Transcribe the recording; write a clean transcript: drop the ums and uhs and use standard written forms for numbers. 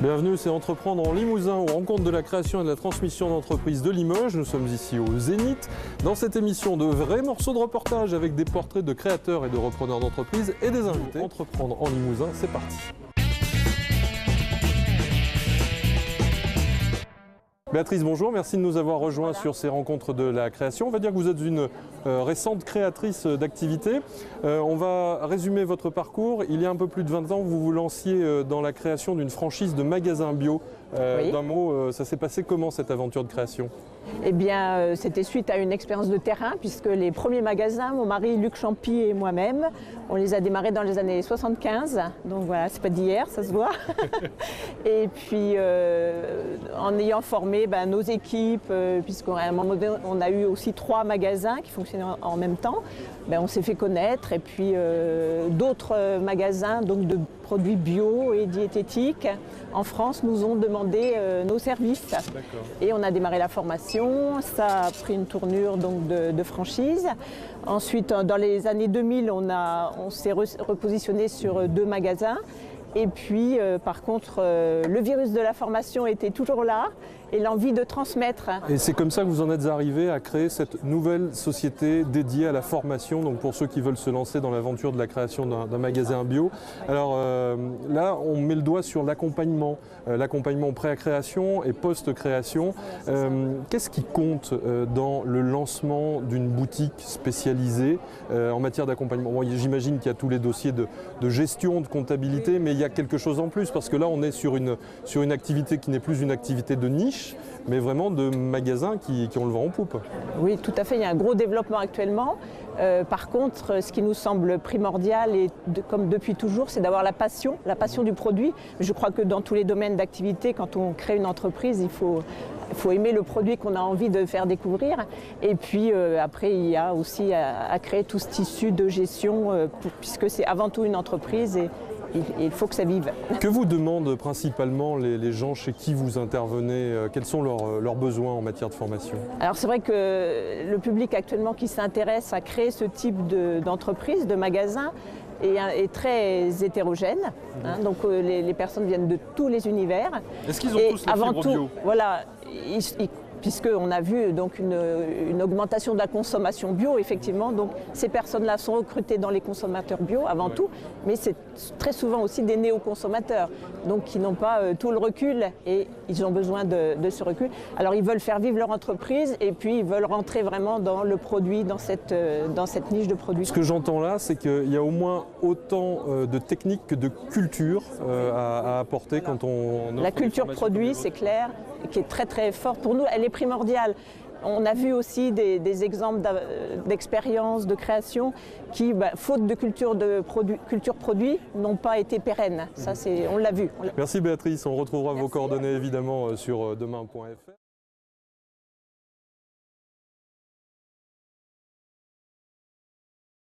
Bienvenue, c'est Entreprendre en Limousin, aux rencontres de la création et de la transmission d'entreprises de Limoges. Nous sommes ici au Zénith. Dans cette émission, de vrais morceaux de reportage avec des portraits de créateurs et de repreneurs d'entreprises et des invités. Entreprendre en Limousin, c'est parti. Béatrice, bonjour, merci de nous avoir rejoints sur ces rencontres de la création. On va dire que vous êtes une récente créatrice d'activités. On va résumer votre parcours. Il y a un peu plus de 20 ans, vous vous lanciez dans la création d'une franchise de magasins bio. Oui. D'un mot, ça s'est passé comment cette aventure de création ? Eh bien, c'était suite à une expérience de terrain, puisque les premiers magasins, mon mari Luc Champy et moi-même, on les a démarrés dans les années 75. Donc voilà, c'est pas d'hier, ça se voit. Et puis, en ayant formé nos équipes, puisqu'à un moment donné, on a eu aussi 3 magasins qui fonctionnaient en même temps, on s'est fait connaître. Et puis, d'autres magasins donc de produits bio et diététiques en France nous ont demandé nos services. Et on a démarré la formation. Ça a pris une tournure donc de franchise. Ensuite, dans les années 2000, on s'est repositionné sur 2 magasins. Et puis, par contre, le virus de la formation était toujours là et l'envie de transmettre. Et c'est comme ça que vous en êtes arrivé à créer cette nouvelle société dédiée à la formation, donc pour ceux qui veulent se lancer dans l'aventure de la création d'un magasin bio. Alors là, on met le doigt sur l'accompagnement pré-création et post-création. Qu'est-ce qui compte dans le lancement d'une boutique spécialisée en matière d'accompagnement ? Bon, j'imagine qu'il y a tous les dossiers de gestion, de comptabilité, mais il y a quelque chose en plus, parce que là, on est sur une activité qui n'est plus une activité de niche, mais vraiment de magasins qui ont le vent en poupe. Oui, tout à fait. Il y a un gros développement actuellement. Par contre, ce qui nous semble primordial, et comme depuis toujours, c'est d'avoir la passion du produit. Je crois que dans tous les domaines d'activité, quand on crée une entreprise, il faut aimer le produit qu'on a envie de faire découvrir. Et puis après, il y a aussi à créer tout ce tissu de gestion, puisque c'est avant tout une entreprise et il faut que ça vive. Que vous demandent principalement les gens chez qui vous intervenez ? Quels sont leurs besoins en matière de formation ? Alors c'est vrai que le public actuellement qui s'intéresse à créer ce type d'entreprise, de magasin, est très hétérogène. Donc les personnes viennent de tous les univers. Est-ce qu'ils ont tous la fibre bio ? Voilà, puisqu'on a vu donc une augmentation de la consommation bio, effectivement. Donc ces personnes-là sont recrutées dans les consommateurs bio avant tout, mais c'est très souvent aussi des néo-consommateurs, donc qui n'ont pas tout le recul et ils ont besoin de ce recul. Alors ils veulent faire vivre leur entreprise et puis ils veulent rentrer vraiment dans le produit, dans cette niche de produits. Ce que j'entends là, c'est qu'il y a au moins autant de techniques que de culture à apporter quand on... La culture produit, c'est clair, qui est très très forte. Pour nous, elle est primordiale. On a vu aussi des exemples d'expériences, de création qui, faute de culture produit, n'ont pas été pérennes. Ça, on l'a vu. Merci Béatrice, on retrouvera vos coordonnées évidemment sur demain.fr.